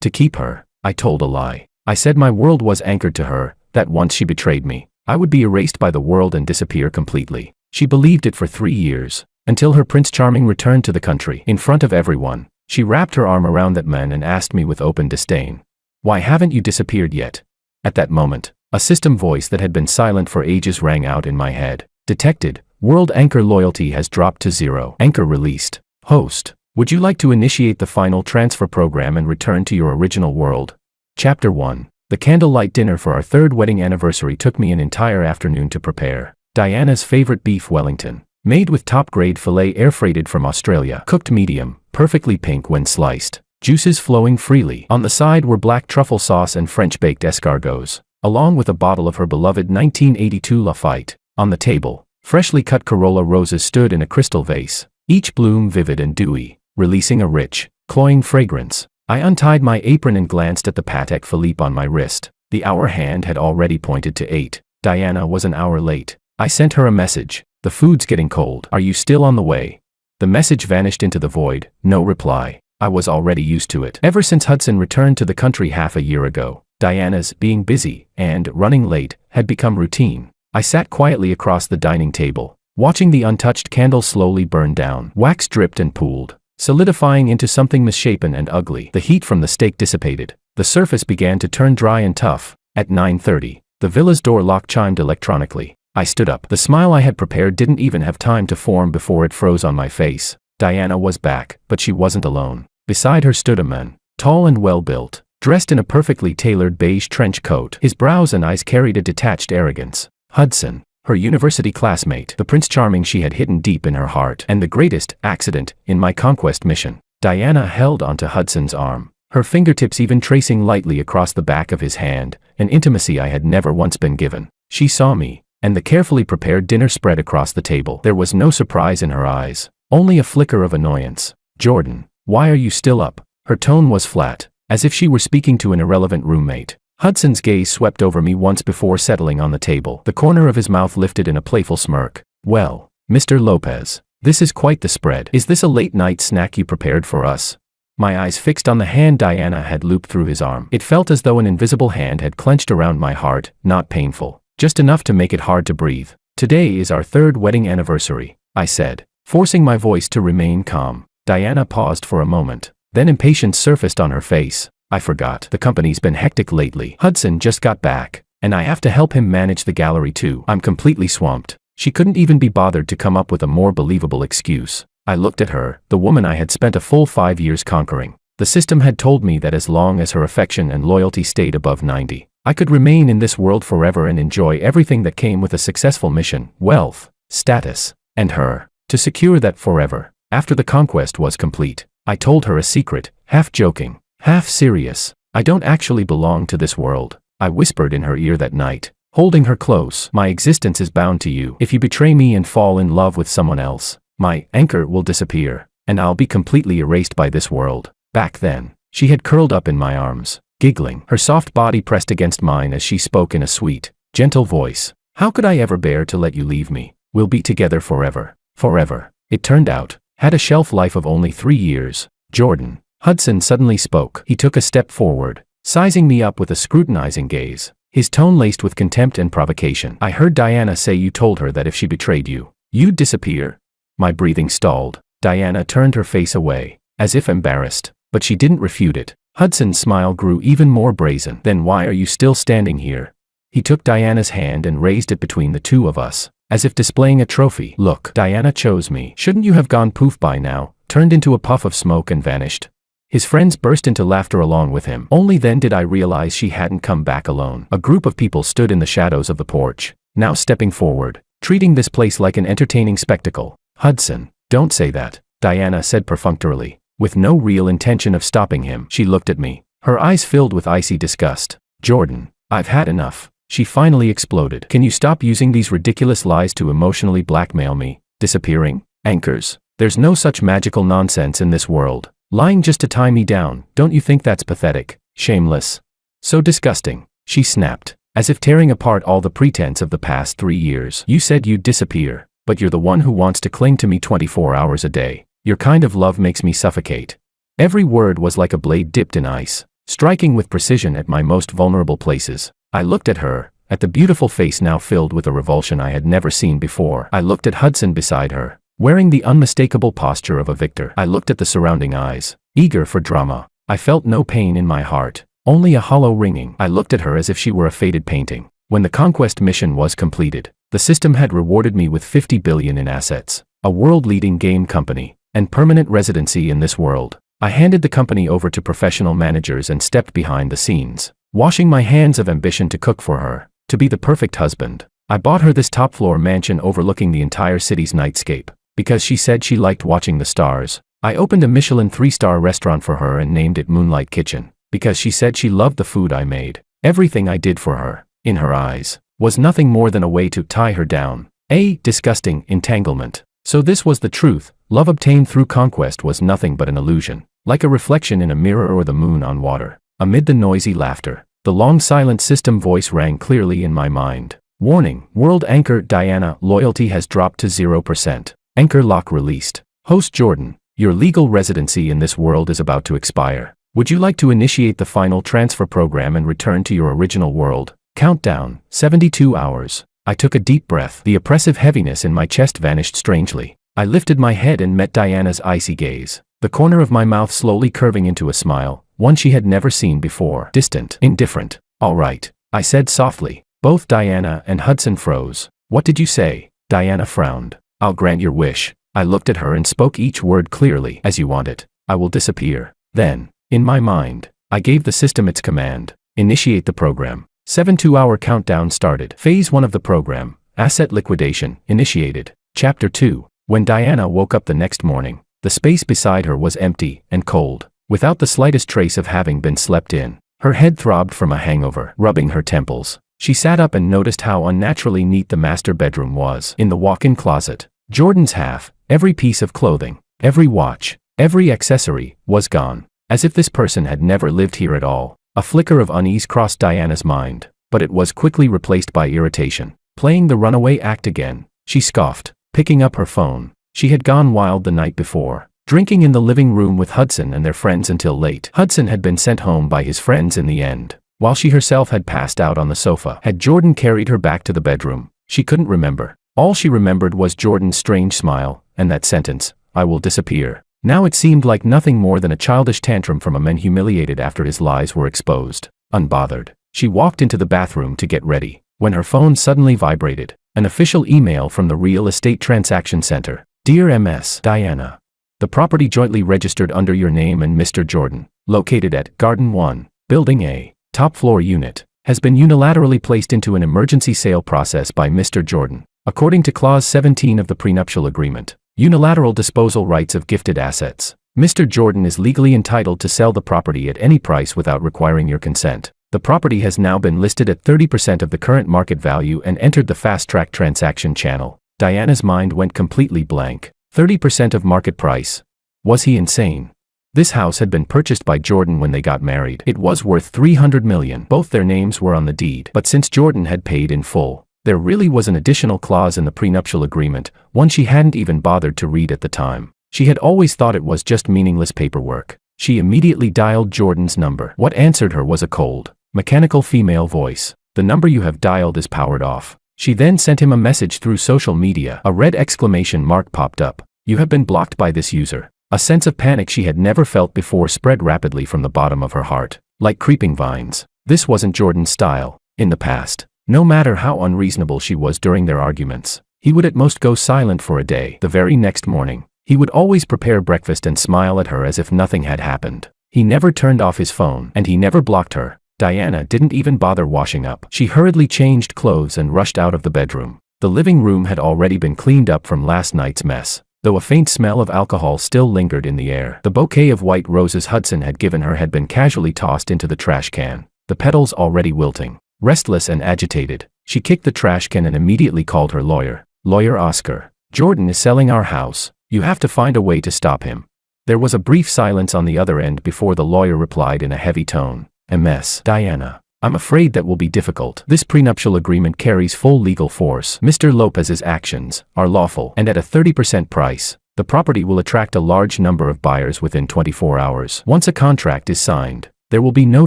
To keep her. I told a lie. I said my world was anchored to her, that once she betrayed me, I would be erased by the world and disappear completely. She believed it for 3 years, until her Prince Charming returned to the country. In front of everyone, she wrapped her arm around that man and asked me with open disdain, "Why haven't you disappeared yet?" At that moment, a system voice that had been silent for ages rang out in my head. Detected. World anchor loyalty has dropped to 0. Anchor released. Host. Would you like to initiate the final transfer program and return to your original world? Chapter 1. The candlelight dinner for our 3rd wedding anniversary took me an entire afternoon to prepare. Diana's favorite beef Wellington, made with top-grade filet air-freighted from Australia, cooked medium, perfectly pink when sliced, juices flowing freely. On the side were black truffle sauce and French-baked escargots, along with a bottle of her beloved 1982 Lafite. On the table, freshly cut Corolla roses stood in a crystal vase, each bloom vivid and dewy, releasing a rich, cloying fragrance. I untied my apron and glanced at the Patek Philippe on my wrist. The hour hand had already pointed to 8. Diana was an hour late. I sent her a message. "The food's getting cold. Are you still on the way?" The message vanished into the void. No reply. I was already used to it. Ever since Hudson returned to the country half a year ago, Diana's being busy and running late had become routine. I sat quietly across the dining table, watching the untouched candle slowly burn down. Wax dripped and pooled, solidifying into something misshapen and ugly. The heat from the steak dissipated. The surface began to turn dry and tough. At 9:30, the villa's door lock chimed electronically. I stood up. The smile I had prepared didn't even have time to form before it froze on my face. Diana was back, but she wasn't alone. Beside her stood a man, tall and well-built, dressed in a perfectly tailored beige trench coat. His brows and eyes carried a detached arrogance. Hudson, her university classmate, the Prince Charming she had hidden deep in her heart, and the greatest accident in my conquest mission. Diana held onto Hudson's arm, her fingertips even tracing lightly across the back of his hand, an intimacy I had never once been given. She saw me, and the carefully prepared dinner spread across the table. There was no surprise in her eyes, only a flicker of annoyance. "Jordan, why are you still up?" Her tone was flat, as if she were speaking to an irrelevant roommate. Hudson's gaze swept over me once before settling on the table. The corner of his mouth lifted in a playful smirk. "Well, Mr. Lopez, this is quite the spread. Is this a late-night snack you prepared for us?" My eyes fixed on the hand Diana had looped through his arm. It felt as though an invisible hand had clenched around my heart, not painful, just enough to make it hard to breathe. "Today is our 3rd wedding anniversary," I said, forcing my voice to remain calm. Diana paused for a moment, then impatience surfaced on her face. "I forgot. The company's been hectic lately. Hudson just got back, and I have to help him manage the gallery too. I'm completely swamped." She couldn't even be bothered to come up with a more believable excuse. I looked at her, the woman I had spent a full 5 years conquering. The system had told me that as long as her affection and loyalty stayed above 90, I could remain in this world forever and enjoy everything that came with a successful mission, wealth, status, and her. To secure that forever, after the conquest was complete, I told her a secret, half joking, half serious. "I don't actually belong to this world," I whispered in her ear that night, holding her close. "My existence is bound to you. If you betray me and fall in love with someone else, my anchor will disappear, and I'll be completely erased by this world." Back then, she had curled up in my arms, giggling, her soft body pressed against mine as she spoke in a sweet, gentle voice. "How could I ever bear to let you leave me? We'll be together forever." Forever, it turned out, had a shelf life of only 3 years. "Jordan," Hudson suddenly spoke. He took a step forward, sizing me up with a scrutinizing gaze, his tone laced with contempt and provocation. "I heard Diana say you told her that if she betrayed you, you'd disappear." My breathing stalled. Diana turned her face away, as if embarrassed, but she didn't refute it. Hudson's smile grew even more brazen. "Then why are you still standing here?" He took Diana's hand and raised it between the two of us, as if displaying a trophy. "Look, Diana chose me. Shouldn't you have gone poof by now?" Turned into a puff of smoke and vanished. His friends burst into laughter along with him. Only then did I realize she hadn't come back alone. A group of people stood in the shadows of the porch, now stepping forward, treating this place like an entertaining spectacle. "Hudson, don't say that," Diana said perfunctorily. With no real intention of stopping him, she looked at me, her eyes filled with icy disgust. "Jordan, I've had enough," she finally exploded. "Can you stop using these ridiculous lies to emotionally blackmail me? Disappearing? Anchors? There's no such magical nonsense in this world. Lying just to tie me down, don't you think that's pathetic? Shameless? So disgusting," she snapped, as if tearing apart all the pretense of the past 3 years. "You said you'd disappear, but you're the one who wants to cling to me 24 hours a day. Your kind of love makes me suffocate." Every word was like a blade dipped in ice, striking with precision at my most vulnerable places. I looked at her, at the beautiful face now filled with a revulsion I had never seen before. I looked at Hudson beside her, wearing the unmistakable posture of a victor. I looked at the surrounding eyes, eager for drama. I felt no pain in my heart, only a hollow ringing. I looked at her as if she were a faded painting. When the conquest mission was completed, the system had rewarded me with 50 billion in assets, a world-leading game company, and permanent residency in this world. I handed the company over to professional managers and stepped behind the scenes, washing my hands of ambition to cook for her, to be the perfect husband. I bought her this top-floor mansion overlooking the entire city's nightscape, because she said she liked watching the stars. I opened a Michelin 3-star restaurant for her and named it Moonlight Kitchen, because she said she loved the food I made. Everything I did for her, in her eyes, was nothing more than a way to tie her down. A disgusting entanglement. So this was the truth. Love obtained through conquest was nothing but an illusion, like a reflection in a mirror or the moon on water. Amid the noisy laughter, the long silent system voice rang clearly in my mind. Warning, world anchor Diana, loyalty has dropped to 0%. Anchor lock released. Host Jordan, your legal residency in this world is about to expire. Would you like to initiate the final transfer program and return to your original world? Countdown, 72 hours. I took a deep breath. The oppressive heaviness in my chest vanished strangely. I lifted my head and met Diana's icy gaze, the corner of my mouth slowly curving into a smile, one she had never seen before. Distant, indifferent. All right, I said softly. Both Diana and Hudson froze. What did you say? Diana frowned. I'll grant your wish. I looked at her and spoke each word clearly. As you want it. I will disappear. Then, in my mind, I gave the system its command. Initiate the program. 72-hour countdown started. Phase 1 of the program, asset liquidation, initiated. Chapter 2. When Diana woke up the next morning, the space beside her was empty and cold, without the slightest trace of having been slept in. Her head throbbed from a hangover, rubbing her temples. She sat up and noticed how unnaturally neat the master bedroom was. In the walk-in closet, Jordan's half, every piece of clothing, every watch, every accessory, was gone, as if this person had never lived here at all. A flicker of unease crossed Diana's mind, but it was quickly replaced by irritation. Playing the runaway act again, she scoffed, picking up her phone. She had gone wild the night before, drinking in the living room with Hudson and their friends until late. Hudson had been sent home by his friends in the end, while she herself had passed out on the sofa. Had Jordan carried her back to the bedroom? She couldn't remember. All she remembered was Jordan's strange smile, and that sentence, I will disappear. Now it seemed like nothing more than a childish tantrum from a man humiliated after his lies were exposed. Unbothered, she walked into the bathroom to get ready, when her phone suddenly vibrated. An official email from the Real Estate Transaction Center. Dear Ms. Diana, the property jointly registered under your name and Mr. Jordan, located at Garden 1, Building A, top floor unit, has been unilaterally placed into an emergency sale process by Mr. Jordan. According to Clause 17 of the prenuptial agreement, unilateral disposal rights of gifted assets. Mr. Jordan is legally entitled to sell the property at any price without requiring your consent. The property has now been listed at 30% of the current market value and entered the fast-track transaction channel. Diana's mind went completely blank. 30% of market price. Was he insane? This house had been purchased by Jordan when they got married. It was worth 300 million. Both their names were on the deed. But since Jordan had paid in full, there really was an additional clause in the prenuptial agreement, one she hadn't even bothered to read at the time. She had always thought it was just meaningless paperwork. She immediately dialed Jordan's number. What answered her was a cold, mechanical female voice. The number you have dialed is powered off. She then sent him a message through social media. A red exclamation mark popped up. You have been blocked by this user. A sense of panic she had never felt before spread rapidly from the bottom of her heart, like creeping vines. This wasn't Jordan's style. In the past, no matter how unreasonable she was during their arguments, he would at most go silent for a day. The very next morning, he would always prepare breakfast and smile at her as if nothing had happened. He never turned off his phone, and he never blocked her. Diana didn't even bother washing up. She hurriedly changed clothes and rushed out of the bedroom. The living room had already been cleaned up from last night's mess, though a faint smell of alcohol still lingered in the air. The bouquet of white roses Hudson had given her had been casually tossed into the trash can, the petals already wilting. Restless and agitated, she kicked the trash can and immediately called her lawyer. Lawyer Oscar, Jordan is selling our house. You have to find a way to stop him. There was a brief silence on the other end before the lawyer replied in a heavy tone. Ms. Diana, I'm afraid that will be difficult. This prenuptial agreement carries full legal force. Mr. Lopez's actions are lawful, and at a 30% price, the property will attract a large number of buyers within 24 hours. Once a contract is signed, There will be no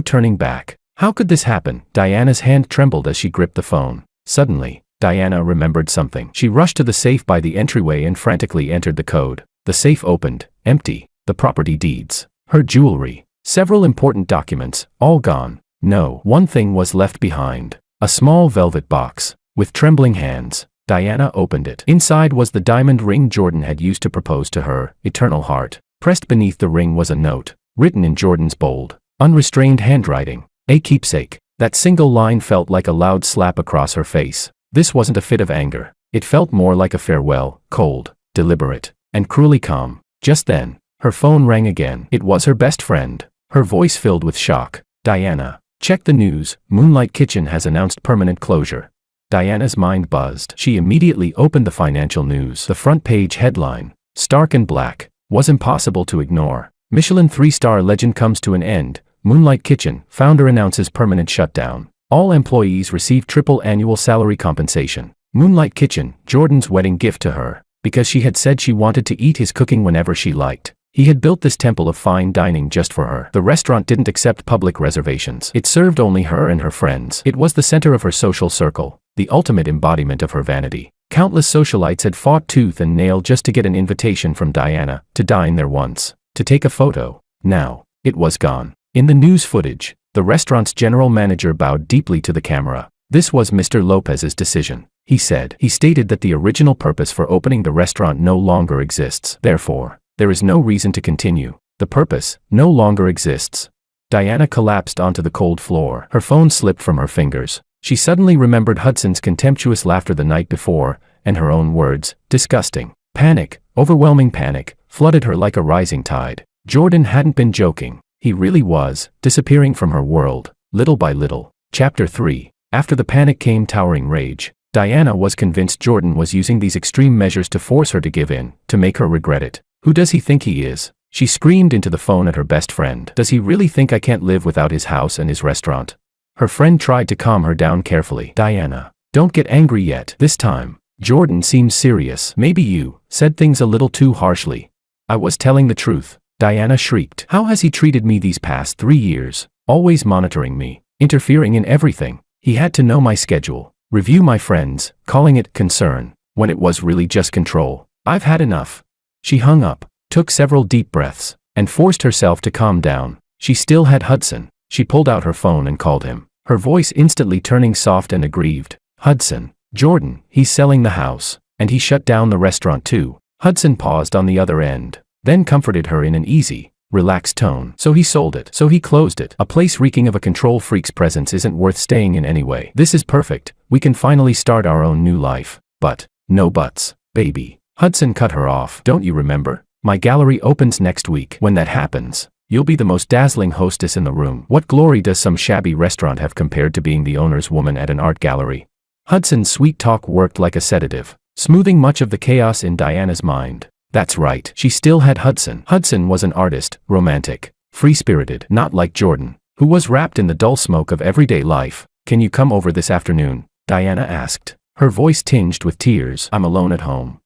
turning back. How could this happen? Diana's hand trembled as she gripped the phone. Suddenly, Diana remembered something. She rushed to the safe by the entryway and frantically entered the code. The safe opened, empty. The property deeds, her jewelry, several important documents, all gone. No, one thing was left behind. A small velvet box. With trembling hands, Diana opened it. Inside was the diamond ring Jordan had used to propose to her, Eternal Heart. Pressed beneath the ring was a note, written in Jordan's bold, unrestrained handwriting. A keepsake. That single line felt like a loud slap across her face. This wasn't a fit of anger. It felt more like a farewell, cold, deliberate, and cruelly calm. Just then, her phone rang again. It was her best friend. Her voice filled with shock. Diana, check the news. Moonlight Kitchen has announced permanent closure. Diana's mind buzzed. She immediately opened the financial news. The front page headline, stark and black, was impossible to ignore. Michelin 3-star legend comes to an end. Moonlight Kitchen, founder announces permanent shutdown. All employees receive triple annual salary compensation. Moonlight Kitchen, Jordan's wedding gift to her, because she had said she wanted to eat his cooking whenever she liked. He had built this temple of fine dining just for her. The restaurant didn't accept public reservations. It served only her and her friends. It was the center of her social circle, the ultimate embodiment of her vanity. Countless socialites had fought tooth and nail just to get an invitation from Diana, to dine there once, to take a photo. Now, it was gone. In the news footage, the restaurant's general manager bowed deeply to the camera. This was Mr. Lopez's decision, he said. He stated that the original purpose for opening the restaurant no longer exists. Therefore, there is no reason to continue. The purpose no longer exists. Diana collapsed onto the cold floor. Her phone slipped from her fingers. She suddenly remembered Hudson's contemptuous laughter the night before, and her own words, disgusting. Panic, overwhelming panic, flooded her like a rising tide. Jordan hadn't been joking. He really was, disappearing from her world, little by little. Chapter 3. After the panic came towering rage. Diana was convinced Jordan was using these extreme measures to force her to give in, to make her regret it. Who does he think he is? She screamed into the phone at her best friend. Does he really think I can't live without his house and his restaurant? Her friend tried to calm her down carefully. Diana, don't get angry yet. This time, Jordan seemed serious. Maybe you said things a little too harshly. I was telling the truth. Diana shrieked. How has he treated me these past 3 years? Always monitoring me, interfering in everything. He had to know my schedule, review my friends, calling it concern, when it was really just control. I've had enough. She hung up, took several deep breaths, and forced herself to calm down. She still had Hudson. She pulled out her phone and called him, her voice instantly turning soft and aggrieved. Hudson, Jordan, he's selling the house, and he shut down the restaurant too. Hudson paused on the other end, then comforted her in an easy, relaxed tone. So he sold it. So he closed it. A place reeking of a control freak's presence isn't worth staying in anyway. This is perfect. We can finally start our own new life. But, no buts, baby. Hudson cut her off. Don't you remember? My gallery opens next week. When that happens, you'll be the most dazzling hostess in the room. What glory does some shabby restaurant have compared to being the owner's woman at an art gallery? Hudson's sweet talk worked like a sedative, smoothing much of the chaos in Diana's mind. That's right, she still had Hudson. Hudson was an artist, romantic, free-spirited, not like Jordan, who was wrapped in the dull smoke of everyday life. Can you come over this afternoon? Diana asked, her voice tinged with tears. I'm alone at home.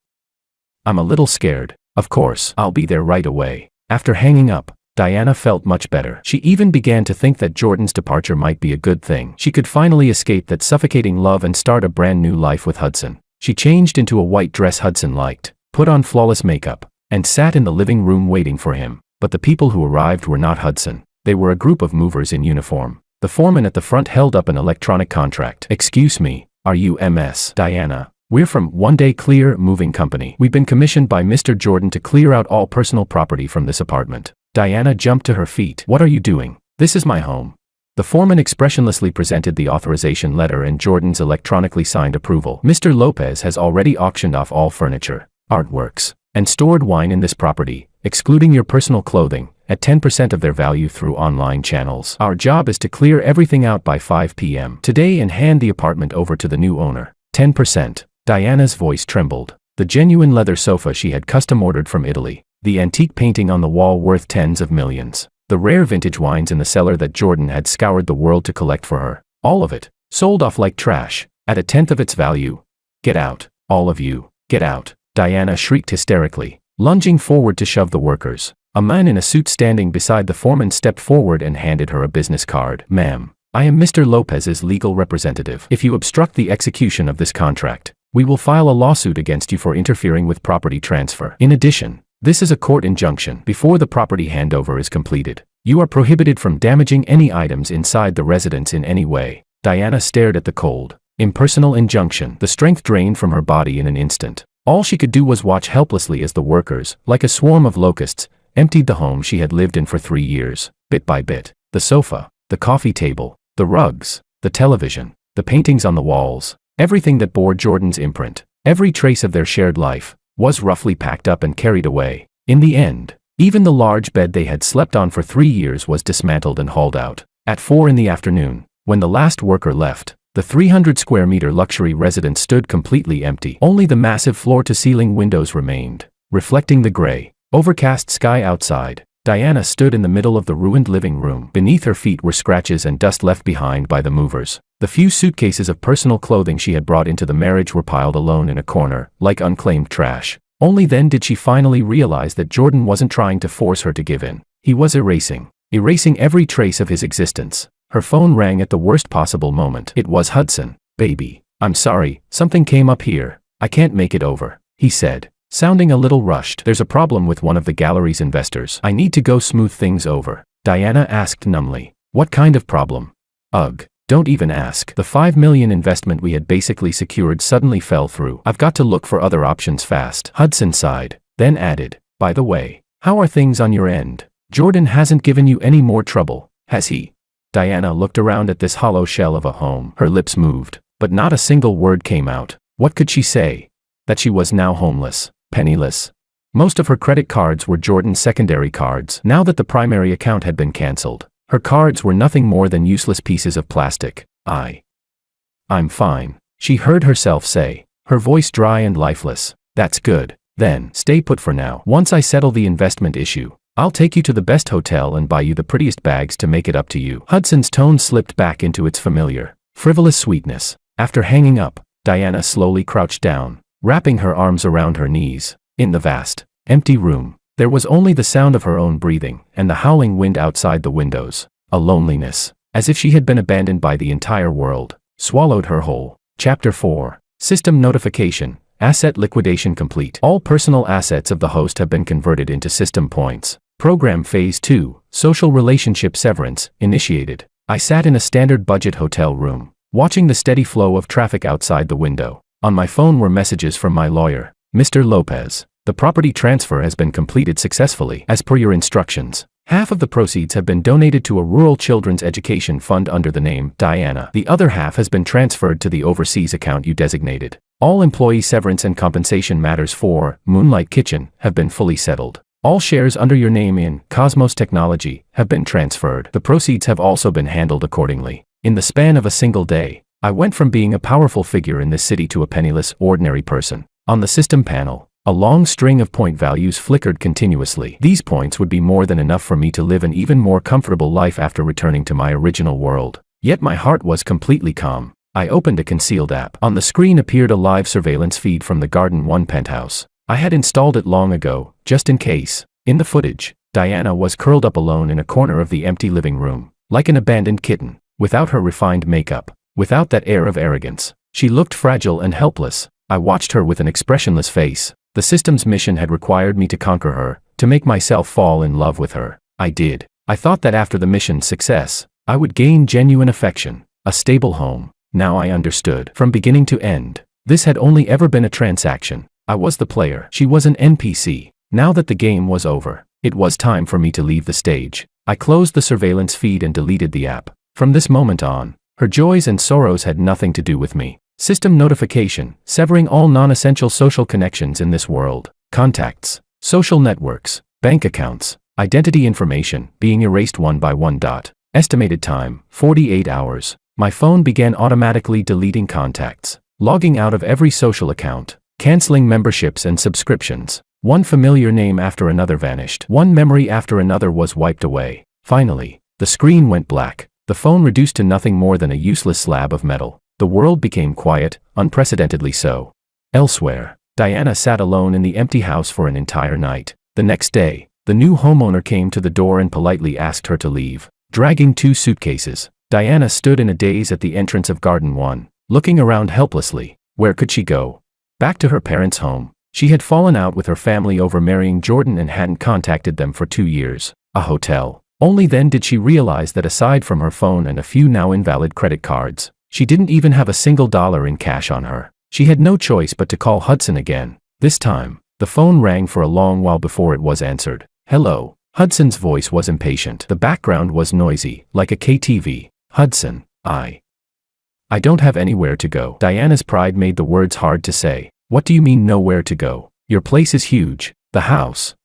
I'm a little scared. Of course, I'll be there right away. After hanging up, Diana felt much better. She even began to think that Jordan's departure might be a good thing. She could finally escape that suffocating love and start a brand new life with Hudson. She changed into a white dress Hudson liked, put on flawless makeup, and sat in the living room waiting for him. But the people who arrived were not Hudson. They were a group of movers in uniform. The foreman at the front held up an electronic contract. Excuse me, are you Ms. Diana? We're from One Day Clear Moving Company. We've been commissioned by Mr. Jordan to clear out all personal property from this apartment. Diana jumped to her feet. What are you doing? This is my home. The foreman expressionlessly presented the authorization letter and Jordan's electronically signed approval. Mr. Lopez has already auctioned off all furniture, artworks, and stored wine in this property, excluding your personal clothing, at 10% of their value through online channels. Our job is to clear everything out by 5 p.m. today and hand the apartment over to the new owner. 10%. Diana's voice trembled. The genuine leather sofa she had custom ordered from Italy, the antique painting on the wall worth tens of millions, the rare vintage wines in the cellar that Jordan had scoured the world to collect for her. All of it, sold off like trash, at a tenth of its value. Get out, all of you, get out. Diana shrieked hysterically, lunging forward to shove the workers, A man in a suit standing beside the foreman stepped forward and handed her a business card. "Ma'am, I am Mr. Lopez's legal representative. If you obstruct the execution of this contract, we will file a lawsuit against you for interfering with property transfer. In addition, this is a court injunction. Before the property handover is completed, you are prohibited from damaging any items inside the residence in any way." Diana stared at the cold, impersonal injunction. The strength drained from her body in an instant. All she could do was watch helplessly as the workers, like a swarm of locusts, emptied the home she had lived in for 3 years, bit by bit. The sofa, the coffee table, the rugs, the television, the paintings on the walls, everything that bore Jordan's imprint, every trace of their shared life, was roughly packed up and carried away. In the end, even the large bed they had slept on for 3 years was dismantled and hauled out. At 4 in the afternoon, when the last worker left, the 300 square meter luxury residence stood completely empty. Only the massive floor-to-ceiling windows remained, reflecting the gray, overcast sky outside. Diana stood in the middle of the ruined living room. Beneath her feet were scratches and dust left behind by the movers. The few suitcases of personal clothing she had brought into the marriage were piled alone in a corner, like unclaimed trash. Only then did she finally realize that Jordan wasn't trying to force her to give in. He was erasing every trace of his existence. Her phone rang at the worst possible moment. It was Hudson. "Baby, I'm sorry, something came up here. I can't make it over," he said, sounding a little rushed. "There's a problem with one of the gallery's investors. I need to go smooth things over." Diana asked numbly. "What kind of problem?" "Ugh, don't even ask. The $5 million investment we had basically secured suddenly fell through. I've got to look for other options fast." Hudson sighed, then added, "By the way, how are things on your end? Jordan hasn't given you any more trouble, has he?" Diana looked around at this hollow shell of a home. Her lips moved, but not a single word came out. What could she say? That she was now homeless, penniless. Most of her credit cards were Jordan's secondary cards. Now that the primary account had been cancelled, her cards were nothing more than useless pieces of plastic. I'm fine," she heard herself say, her voice dry and lifeless. "That's good. Then, stay put for now. Once I settle the investment issue, I'll take you to the best hotel and buy you the prettiest bags to make it up to you." Hudson's tone slipped back into its familiar, frivolous sweetness. After hanging up, Diana slowly crouched down, wrapping her arms around her knees. In the vast, empty room, there was only the sound of her own breathing and the howling wind outside the windows. A loneliness, as if she had been abandoned by the entire world, swallowed her whole. Chapter 4. System notification. Asset liquidation complete. All personal assets of the host have been converted into system points. Program Phase 2, Social Relationship Severance, initiated. I sat in a standard budget hotel room, watching the steady flow of traffic outside the window. On my phone were messages from my lawyer. "Mr. Lopez, the property transfer has been completed successfully. As per your instructions, half of the proceeds have been donated to a rural children's education fund under the name Diana. The other half has been transferred to the overseas account you designated. All employee severance and compensation matters for Moonlight Kitchen have been fully settled. All shares under your name in Cosmos Technology have been transferred. The proceeds have also been handled accordingly." In the span of a single day, I went from being a powerful figure in this city to a penniless, ordinary person. On the system panel, a long string of point values flickered continuously. These points would be more than enough for me to live an even more comfortable life after returning to my original world. Yet my heart was completely calm. I opened a concealed app. On the screen appeared a live surveillance feed from the Garden 1 penthouse. I had installed it long ago, just in case. In the footage, Diana was curled up alone in a corner of the empty living room, like an abandoned kitten, without her refined makeup, without that air of arrogance. She looked fragile and helpless. I watched her with an expressionless face. The system's mission had required me to conquer her, to make myself fall in love with her. I did. I thought that after the mission's success, I would gain genuine affection, a stable home. Now I understood. From beginning to end, this had only ever been a transaction. I was the player. She was an NPC. Now that the game was over, it was time for me to leave the stage. I closed the surveillance feed and deleted the app. From this moment on, her joys and sorrows had nothing to do with me. System notification, severing all non-essential social connections in this world. Contacts, social networks, bank accounts, identity information, being erased one by one. Estimated time, 48 hours. My phone began automatically deleting contacts, logging out of every social account, canceling memberships and subscriptions. One familiar name after another vanished. One memory after another was wiped away. Finally, the screen went black. The phone reduced to nothing more than a useless slab of metal. The world became quiet, unprecedentedly so. Elsewhere, Diana sat alone in the empty house for an entire night. The next day, The new homeowner came to the door and politely asked her to leave. Dragging 2 suitcases, Diana stood in a daze at the entrance of Garden 1, looking around helplessly. Where could she go? Back to her parents' home. She had fallen out with her family over marrying Jordan and hadn't contacted them for 2 years. A hotel. Only then did she realize that aside from her phone and a few now invalid credit cards, she didn't even have a single dollar in cash on her. She had no choice but to call Hudson again. This time, the phone rang for a long while before it was answered. Hello. Hudson's voice was impatient. The background was noisy, like a KTV. Hudson, I don't have anywhere to go. Diana's pride made the words hard to say. What do you mean nowhere to go? Your place is huge. The house.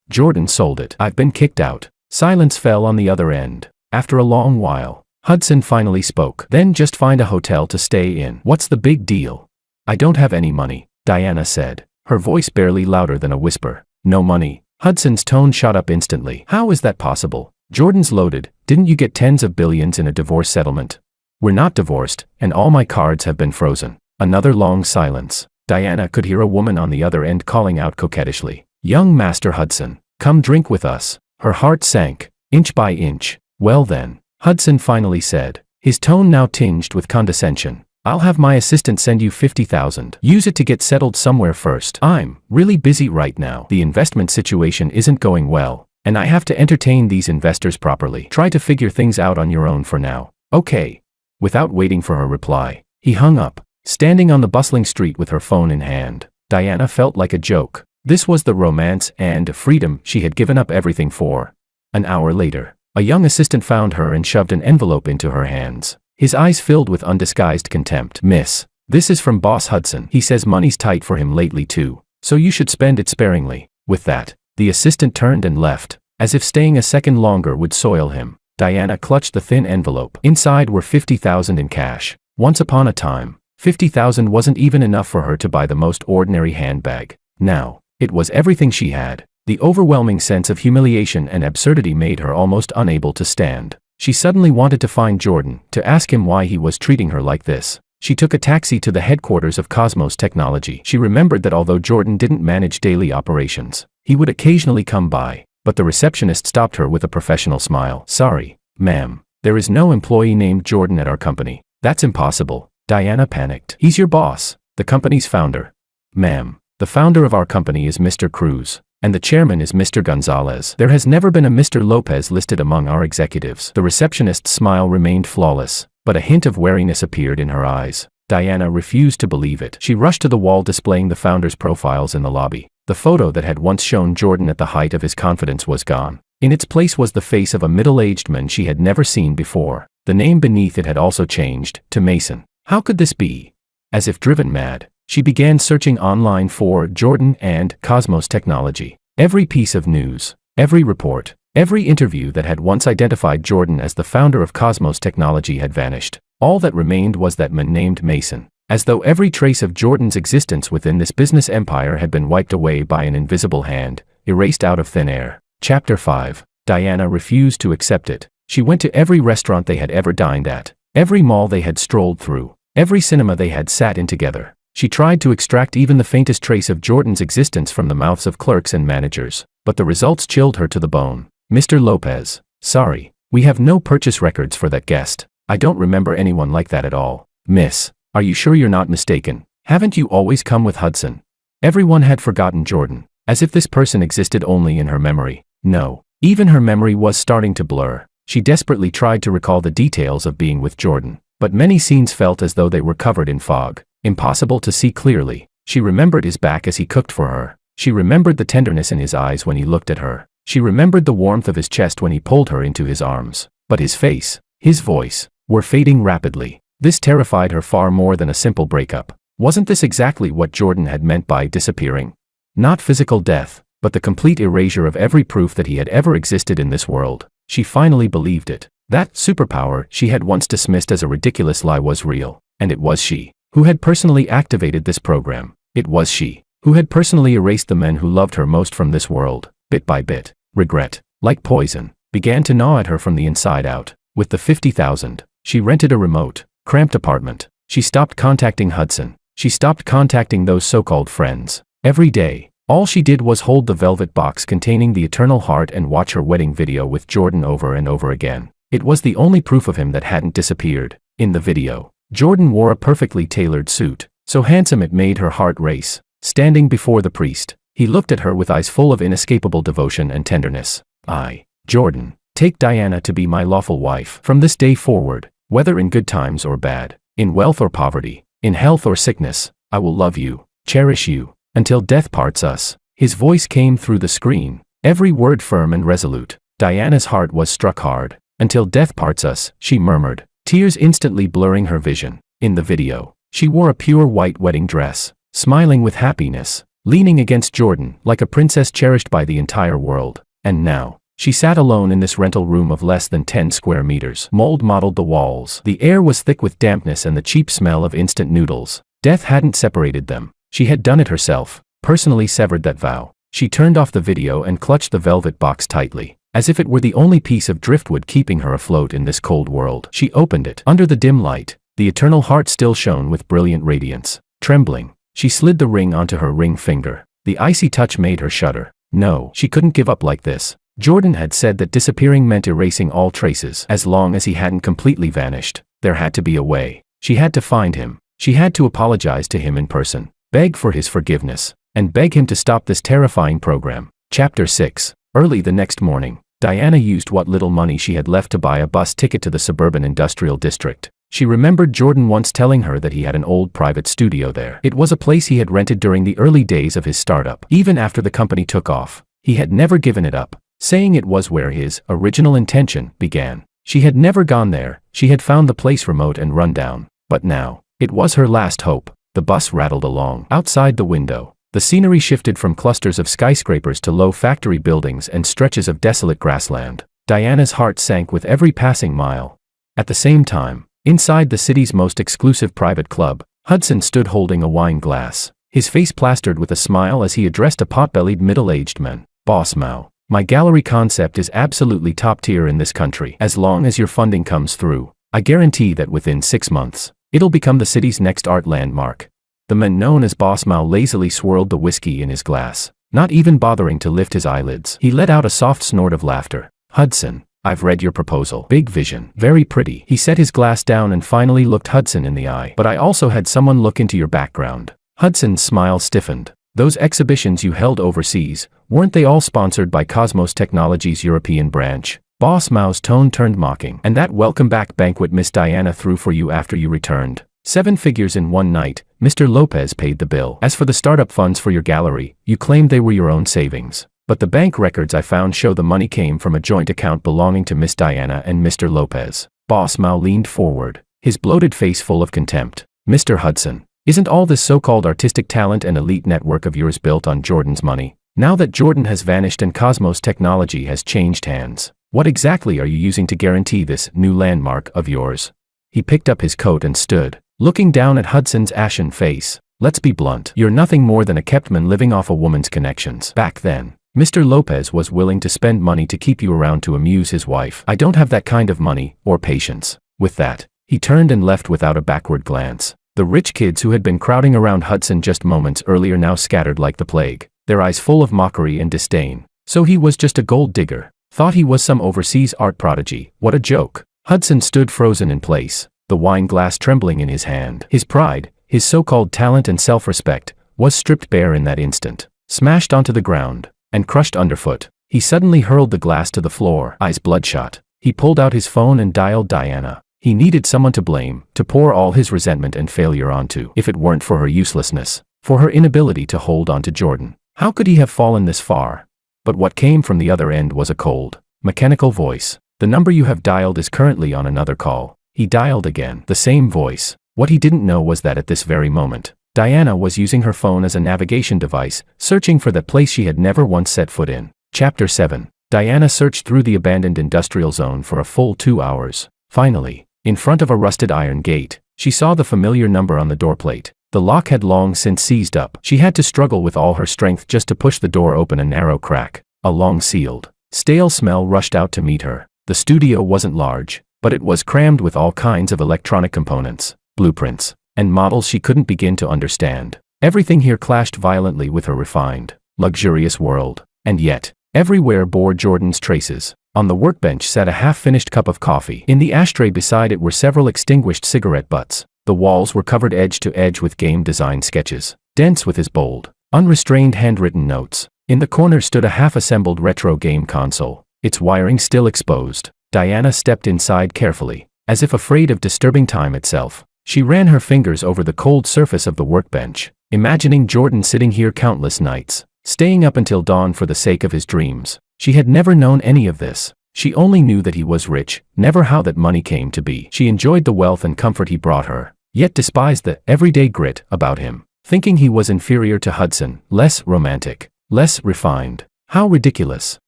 Jordan sold it. I've been kicked out. Silence fell on the other end. After a long while, Hudson finally spoke. Then just find a hotel to stay in. What's the big deal? I don't have any money, Diana said, her voice barely louder than a whisper. No money? Hudson's tone shot up instantly. How is that possible? Jordan's loaded. Didn't you get tens of billions in a divorce settlement? We're not divorced, and all my cards have been frozen. Another long silence. Diana could hear a woman on the other end calling out coquettishly. Young Master Hudson, come drink with us. Her heart sank, inch by inch. Well then, Hudson finally said, his tone now tinged with condescension. I'll have my assistant send you $50,000. Use it to get settled somewhere first. I'm really busy right now. The investment situation isn't going well, and I have to entertain these investors properly. Try to figure things out on your own for now. Okay. Without waiting for her reply, he hung up. Standing on the bustling street with her phone in hand, Diana felt like a joke. This was the romance and freedom she had given up everything for. An hour later, a young assistant found her and shoved an envelope into her hands. His eyes filled with undisguised contempt. Miss, this is from Boss Hudson. He says money's tight for him lately too, so you should spend it sparingly. With that, the assistant turned and left, as if staying a second longer would soil him. Diana clutched the thin envelope. Inside were $50,000 in cash. Once upon a time, $50,000 wasn't even enough for her to buy the most ordinary handbag. Now, it was everything she had. The overwhelming sense of humiliation and absurdity made her almost unable to stand. She suddenly wanted to find Jordan, to ask him why he was treating her like this. She took a taxi to the headquarters of Cosmos Technology. She remembered that although Jordan didn't manage daily operations, he would occasionally come by, but the receptionist stopped her with a professional smile. Sorry, ma'am, there is no employee named Jordan at our company. That's impossible. Diana panicked. He's your boss, the company's founder. Ma'am, the founder of our company is Mr. Cruz, and the chairman is Mr. Gonzalez. There has never been a Mr. Lopez listed among our executives. The receptionist's smile remained flawless, but a hint of wariness appeared in her eyes. Diana refused to believe it. She rushed to the wall displaying the founders' profiles in the lobby. The photo that had once shown Jordan at the height of his confidence was gone. In its place was the face of a middle-aged man she had never seen before. The name beneath it had also changed, to Mason. How could this be? As if driven mad, she began searching online for Jordan and Cosmos Technology. Every piece of news, every report, every interview that had once identified Jordan as the founder of Cosmos Technology had vanished. All that remained was that man named Mason. As though every trace of Jordan's existence within this business empire had been wiped away by an invisible hand, erased out of thin air. Chapter 5. Diana refused to accept it. She went to every restaurant they had ever dined at, every mall they had strolled through, every cinema they had sat in together. She tried to extract even the faintest trace of Jordan's existence from the mouths of clerks and managers, but the results chilled her to the bone. Mr. Lopez, sorry, we have no purchase records for that guest. I don't remember anyone like that at all. Miss, are you sure you're not mistaken? Haven't you always come with Hudson? Everyone had forgotten Jordan, as if this person existed only in her memory. No, even her memory was starting to blur. She desperately tried to recall the details of being with Jordan, but many scenes felt as though they were covered in fog, impossible to see clearly. She remembered his back as he cooked for her. She remembered the tenderness in his eyes when he looked at her. She remembered the warmth of his chest when he pulled her into his arms. But his face, his voice, were fading rapidly. This terrified her far more than a simple breakup. Wasn't this exactly what Jordan had meant by disappearing? Not physical death, but the complete erasure of every proof that he had ever existed in this world. She finally believed it. That superpower she had once dismissed as a ridiculous lie was real, and it was she who had personally activated this program. It was she who had personally erased the men who loved her most from this world. Bit by bit, regret, like poison, began to gnaw at her from the inside out. With the $50,000, she rented a remote, cramped apartment. She stopped contacting Hudson. She stopped contacting those so-called friends. Every day, All she did was hold the velvet box containing the eternal heart and watch her wedding video with Jordan over and over again. It was the only proof of him that hadn't disappeared. In the video, Jordan wore a perfectly tailored suit, so handsome it made her heart race. Standing before the priest, he looked at her with eyes full of inescapable devotion and tenderness. "I, Jordan, take Diana to be my lawful wife. From this day forward, whether in good times or bad, in wealth or poverty, in health or sickness, I will love you, cherish you, until death parts us." His voice came through the screen, every word firm and resolute. Diana's heart was struck hard. "Until death parts us," she murmured, tears instantly blurring her vision. In the video, she wore a pure white wedding dress, smiling with happiness, leaning against Jordan like a princess cherished by the entire world. And now, she sat alone in this rental room of less than 10 square meters. Mold mottled the walls. The air was thick with dampness and the cheap smell of instant noodles. Death hadn't separated them. She had done it herself, personally severed that vow. She turned off the video and clutched the velvet box tightly, as if it were the only piece of driftwood keeping her afloat in this cold world. She opened it. Under the dim light, the eternal heart still shone with brilliant radiance. Trembling, she slid the ring onto her ring finger. The icy touch made her shudder. No, she couldn't give up like this. Jordan had said that disappearing meant erasing all traces. As long as he hadn't completely vanished, there had to be a way. She had to find him. She had to apologize to him in person, beg for his forgiveness, and beg him to stop this terrifying program. Chapter 6. Early the next morning, Diana used what little money she had left to buy a bus ticket to the suburban industrial district. She remembered Jordan once telling her that he had an old private studio there. It was a place he had rented during the early days of his startup. Even after the company took off, he had never given it up, saying it was where his original intention began. She had never gone there. She had found the place remote and run down. But now, it was her last hope. The bus rattled along. Outside the window, the scenery shifted from clusters of skyscrapers to low factory buildings and stretches of desolate grassland. Diana's heart sank with every passing mile. At the same time, inside the city's most exclusive private club, Hudson stood holding a wine glass, his face plastered with a smile as he addressed a pot-bellied middle-aged man. "Boss Mao, my gallery concept is absolutely top tier in this country. As long as your funding comes through, I guarantee that within 6 months, it'll become the city's next art landmark." The man known as Boss Mao lazily swirled the whiskey in his glass, not even bothering to lift his eyelids. He let out a soft snort of laughter. "Hudson, I've read your proposal. Big vision. Very pretty." He set his glass down and finally looked Hudson in the eye. "But I also had someone look into your background." Hudson's smile stiffened. "Those exhibitions you held overseas, weren't they all sponsored by Cosmos Technologies' European branch?" Boss Mao's tone turned mocking. "And that welcome back banquet Miss Diana threw for you after you returned? 7 figures in one night. Mr. Lopez paid the bill. As for the startup funds for your gallery, you claimed they were your own savings. But the bank records I found show the money came from a joint account belonging to Miss Diana and Mr. Lopez." Boss Mao leaned forward, his bloated face full of contempt. "Mr. Hudson, isn't all this so-called artistic talent and elite network of yours built on Jordan's money? Now that Jordan has vanished and Cosmos Technology has changed hands, what exactly are you using to guarantee this new landmark of yours?" He picked up his coat and stood, looking down at Hudson's ashen face. "Let's be blunt. You're nothing more than a kept man living off a woman's connections. Back then, Mr. Lopez was willing to spend money to keep you around to amuse his wife. I don't have that kind of money, or patience." With that, he turned and left without a backward glance. The rich kids who had been crowding around Hudson just moments earlier now scattered like the plague, their eyes full of mockery and disdain. So he was just a gold digger. Thought he was some overseas art prodigy. What a joke. Hudson stood frozen in place, the wine glass trembling in his hand. His pride, his so-called talent and self-respect, was stripped bare in that instant, smashed onto the ground, and crushed underfoot. He suddenly hurled the glass to the floor, eyes bloodshot. He pulled out his phone and dialed Diana. He needed someone to blame, to pour all his resentment and failure onto. If it weren't for her uselessness, for her inability to hold on to Jordan, how could he have fallen this far? But what came from the other end was a cold, mechanical voice. "The number you have dialed is currently on another call." He dialed again, the same voice. What he didn't know was that at this very moment, Diana was using her phone as a navigation device, searching for that place she had never once set foot in. Chapter 7. Diana searched through the abandoned industrial zone for a full 2 hours. Finally, in front of a rusted iron gate, she saw the familiar number on the doorplate. The lock had long since seized up. She had to struggle with all her strength just to push the door open a narrow crack. A long-sealed, stale smell rushed out to meet her. The studio wasn't large, but it was crammed with all kinds of electronic components, blueprints, and models she couldn't begin to understand. Everything here clashed violently with her refined, luxurious world. And yet, everywhere bore Jordan's traces. On the workbench sat a half-finished cup of coffee. In the ashtray beside it were several extinguished cigarette butts. The walls were covered edge to edge with game design sketches, dense with his bold, unrestrained handwritten notes. In the corner stood a half-assembled retro game console, its wiring still exposed. Diana stepped inside carefully, as if afraid of disturbing time itself. She ran her fingers over the cold surface of the workbench, imagining Jordan sitting here countless nights, staying up until dawn for the sake of his dreams. She had never known any of this. She only knew that he was rich, never how that money came to be. She enjoyed the wealth and comfort he brought her, yet despised the everyday grit about him, thinking he was inferior to Hudson, less romantic, less refined. How ridiculous,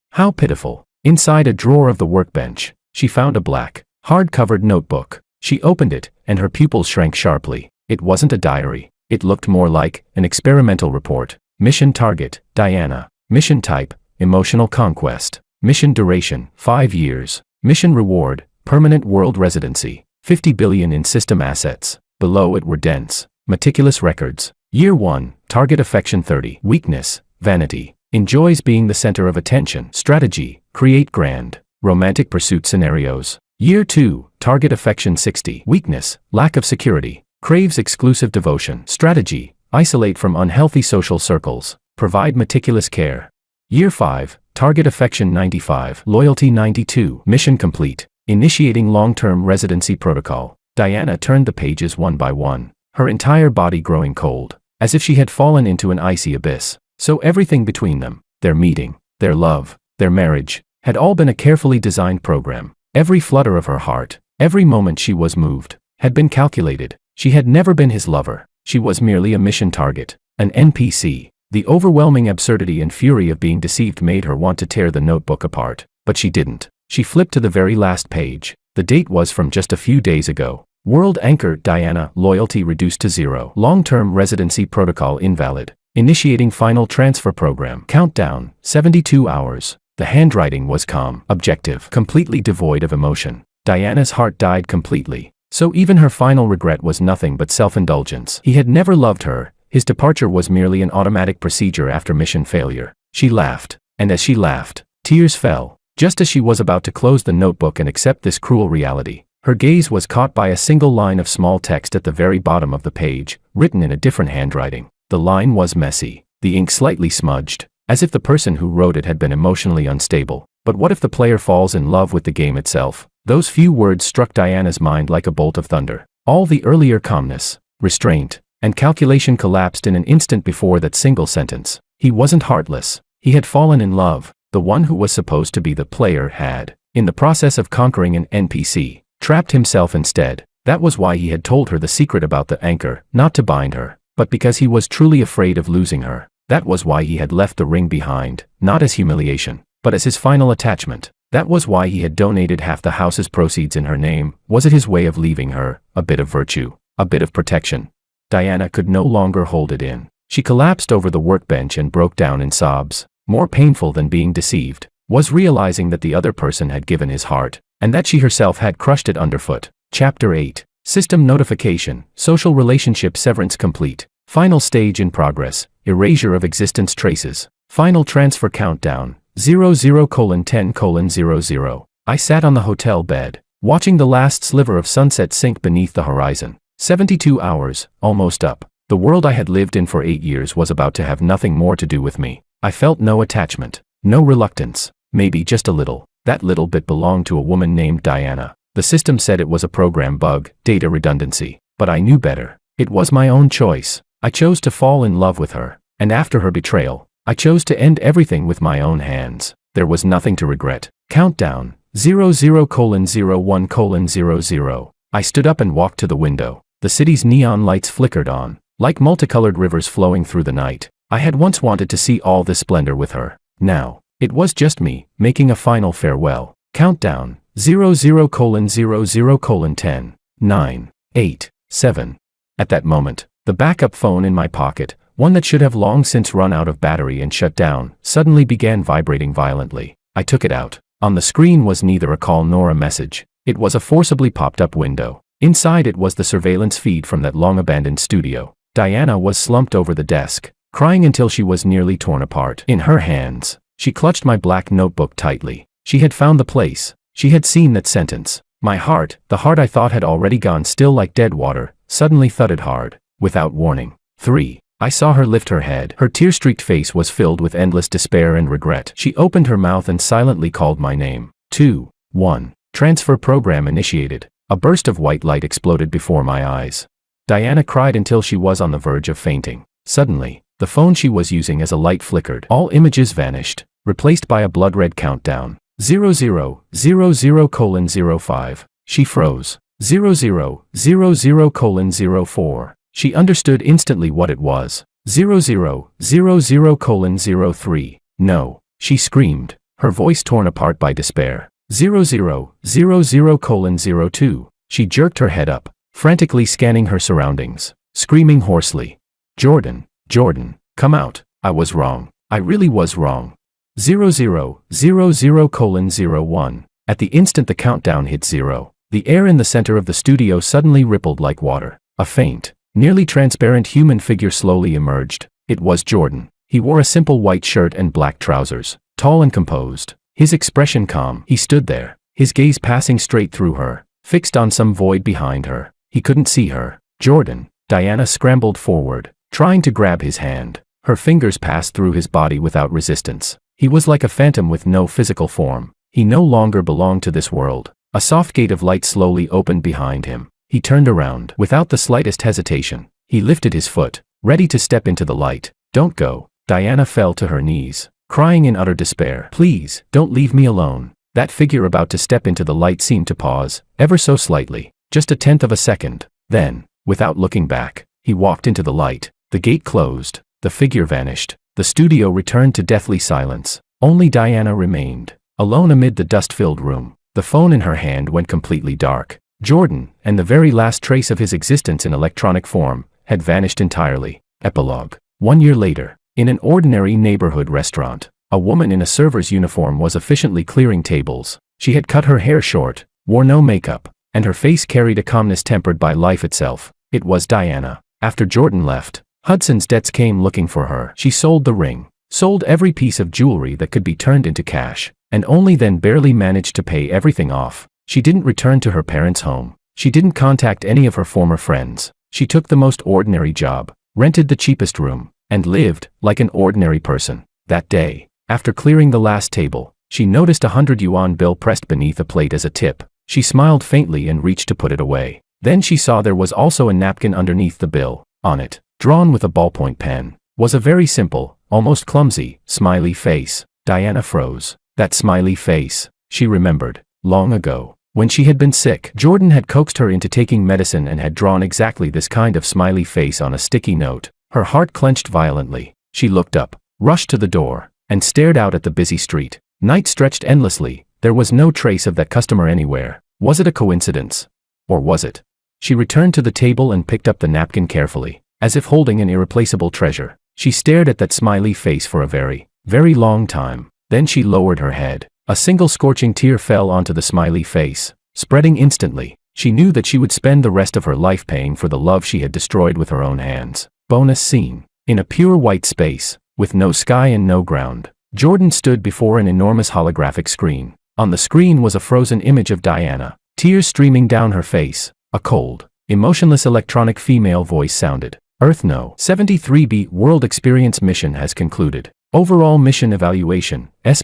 how pitiful. Inside a drawer of the workbench, she found a black, hard-covered notebook. She opened it, and her pupils shrank sharply. It wasn't a diary. It looked more like an experimental report. Mission target, Diana. Mission type, emotional conquest. Mission duration, 5 years. Mission reward, permanent world residency. 50 billion in system assets. Below it were dense, meticulous records. Year 1, target affection 30. Weakness, vanity. Enjoys being the center of attention. Strategy, create grand, romantic pursuit scenarios. Year 2, target affection 60. Weakness, lack of security. Craves exclusive devotion. Strategy, isolate from unhealthy social circles. Provide meticulous care. Year 5, target affection 95. Loyalty 92. Mission complete. Initiating long-term residency protocol. Diana turned the pages one by one, her entire body growing cold, as if she had fallen into an icy abyss. So everything between them, their meeting, their love, their marriage, had all been a carefully designed program. Every flutter of her heart, every moment she was moved, had been calculated. She had never been his lover. She was merely a mission target, an NPC. The overwhelming absurdity and fury of being deceived made her want to tear the notebook apart, but she didn't. She flipped to the very last page. The date was from just a few days ago. World anchor Diana, loyalty reduced to 0. Long-term residency protocol invalid. Initiating final transfer program. Countdown, 72 hours. The handwriting was calm, objective, completely devoid of emotion. Diana's heart died completely. So even her final regret was nothing but self-indulgence. He had never loved her. His departure was merely an automatic procedure after mission failure. She laughed, and as she laughed, tears fell. Just as she was about to close the notebook and accept this cruel reality, her gaze was caught by a single line of small text at the very bottom of the page, written in a different handwriting. The line was messy, the ink slightly smudged, as if the person who wrote it had been emotionally unstable. But what if the player falls in love with the game itself? Those few words struck Diana's mind like a bolt of thunder. All the earlier calmness, restraint, and calculation collapsed in an instant before that single sentence. He wasn't heartless. He had fallen in love. The one who was supposed to be the player had, in the process of conquering an NPC, trapped himself instead. That was why he had told her the secret about the anchor, not to bind her, but because he was truly afraid of losing her. That was why he had left the ring behind, not as humiliation, but as his final attachment. That was why he had donated half the house's proceeds in her name. Was it his way of leaving her, a bit of virtue, a bit of protection? Diana could no longer hold it in. She collapsed over the workbench and broke down in sobs. More painful than being deceived was realizing that the other person had given his heart, and that she herself had crushed it underfoot. Chapter 8. System notification, social relationship severance complete. Final stage in progress, erasure of existence traces. Final transfer countdown, 00:10:00. I sat on the hotel bed, watching the last sliver of sunset sink beneath the horizon. 72 hours, almost up. The world I had lived in for 8 years was about to have nothing more to do with me. I felt no attachment, no reluctance, maybe just a little. That little bit belonged to a woman named Diana. The system said it was a program bug, data redundancy, but I knew better. It was my own choice. I chose to fall in love with her, and after her betrayal, I chose to end everything with my own hands. There was nothing to regret. Countdown, 00:01:00. I stood up and walked to the window. The city's neon lights flickered on, like multicolored rivers flowing through the night. I had once wanted to see all this splendor with her. Now, it was just me, making a final farewell. Countdown, 00:00:10, 9, 8, 7. At that moment, the backup phone in my pocket, one that should have long since run out of battery and shut down, suddenly began vibrating violently. I took it out. On the screen was neither a call nor a message. It was a forcibly popped-up window. Inside it was the surveillance feed from that long-abandoned studio. Diana was slumped over the desk, crying until she was nearly torn apart. In her hands, she clutched my black notebook tightly. She had found the place. She had seen that sentence. My heart, the heart I thought had already gone still like dead water, suddenly thudded hard, without warning. 3. I saw her lift her head. Her tear-streaked face was filled with endless despair and regret. She opened her mouth and silently called my name. 2. 1. Transfer program initiated. A burst of white light exploded before my eyes. Diana cried until she was on the verge of fainting. Suddenly, the phone she was using as a light flickered. All images vanished, replaced by a blood-red countdown. 0000:05. She froze. 0000:04. She understood instantly what it was. 0000:03. No, she screamed, her voice torn apart by despair. 0000:02. She jerked her head up, frantically scanning her surroundings, screaming hoarsely. Jordan, Jordan, come out. I was wrong. I really was wrong. 0000:01. At the instant the countdown hit 0, the air in the center of the studio suddenly rippled like water. A faint, nearly transparent human figure slowly emerged. It was Jordan. He wore a simple white shirt and black trousers, tall and composed, his expression calm. He stood there, his gaze passing straight through her, fixed on some void behind her. He couldn't see her. Jordan. Diana scrambled forward, trying to grab his hand. Her fingers passed through his body without resistance. He was like a phantom with no physical form. He no longer belonged to this world. A soft gate of light slowly opened behind him. He turned around. Without the slightest hesitation, he lifted his foot, ready to step into the light. Don't go. Diana fell to her knees, crying in utter despair. Please, don't leave me alone. That figure about to step into the light seemed to pause, ever so slightly, just a tenth of a second. Then, without looking back, he walked into the light. The gate closed. The figure vanished. The studio returned to deathly silence. Only Diana remained, alone amid the dust-filled room. The phone in her hand went completely dark. Jordan, and the very last trace of his existence in electronic form, had vanished entirely. Epilogue. 1 year later, in an ordinary neighborhood restaurant, a woman in a server's uniform was efficiently clearing tables. She had cut her hair short, wore no makeup, and her face carried a calmness tempered by life itself. It was Diana. After Jordan left, Hudson's debts came looking for her. She sold the ring, sold every piece of jewelry that could be turned into cash, and only then barely managed to pay everything off. She didn't return to her parents' home. She didn't contact any of her former friends. She took the most ordinary job, rented the cheapest room, and lived like an ordinary person. That day, after clearing the last table, she noticed a 100 yuan bill pressed beneath a plate as a tip. She smiled faintly and reached to put it away. Then she saw there was also a napkin underneath the bill. On it, drawn with a ballpoint pen, was a very simple, almost clumsy, smiley face. Diana froze. That smiley face, she remembered, long ago, when she had been sick. Jordan had coaxed her into taking medicine and had drawn exactly this kind of smiley face on a sticky note. Her heart clenched violently. She looked up, rushed to the door, and stared out at the busy street. Night stretched endlessly. There was no trace of that customer anywhere. Was it a coincidence? Or was it? She returned to the table and picked up the napkin carefully, as if holding an irreplaceable treasure. She stared at that smiley face for a very, very long time. Then she lowered her head. A single scorching tear fell onto the smiley face, spreading instantly. She knew that she would spend the rest of her life paying for the love she had destroyed with her own hands. Bonus scene. In a pure white space, with no sky and no ground, Jordan stood before an enormous holographic screen. On the screen was a frozen image of Diana, tears streaming down her face. A cold, emotionless electronic female voice sounded. Earth No. 73B World Experience mission has concluded. Overall mission evaluation, S+.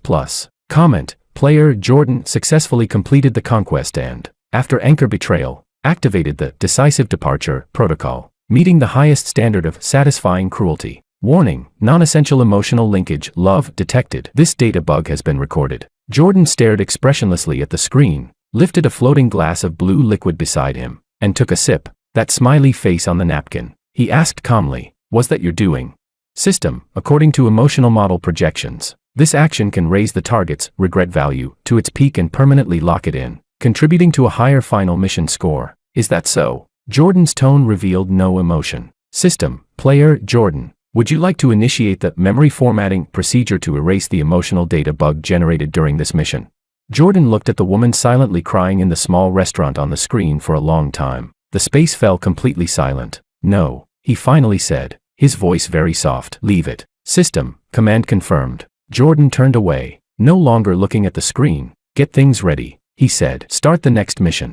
Comment, player Jordan successfully completed the conquest and, after Anchor betrayal, activated the decisive departure protocol, meeting the highest standard of satisfying cruelty. Warning, non-essential emotional linkage, love, detected. This data bug has been recorded. Jordan stared expressionlessly at the screen, lifted a floating glass of blue liquid beside him, and took a sip. That smiley face on the napkin. He asked calmly, "Was that your doing?" System, according to emotional model projections, this action can raise the target's regret value to its peak and permanently lock it in, contributing to a higher final mission score. Is that so? Jordan's tone revealed no emotion. System, player Jordan, would you like to initiate the memory formatting procedure to erase the emotional data bug generated during this mission? Jordan looked at the woman silently crying in the small restaurant on the screen for a long time. The space fell completely silent. No, he finally said, his voice very soft. Leave it. System, command confirmed. Jordan turned away, no longer looking at the screen. Get things ready, he said. Start the next mission.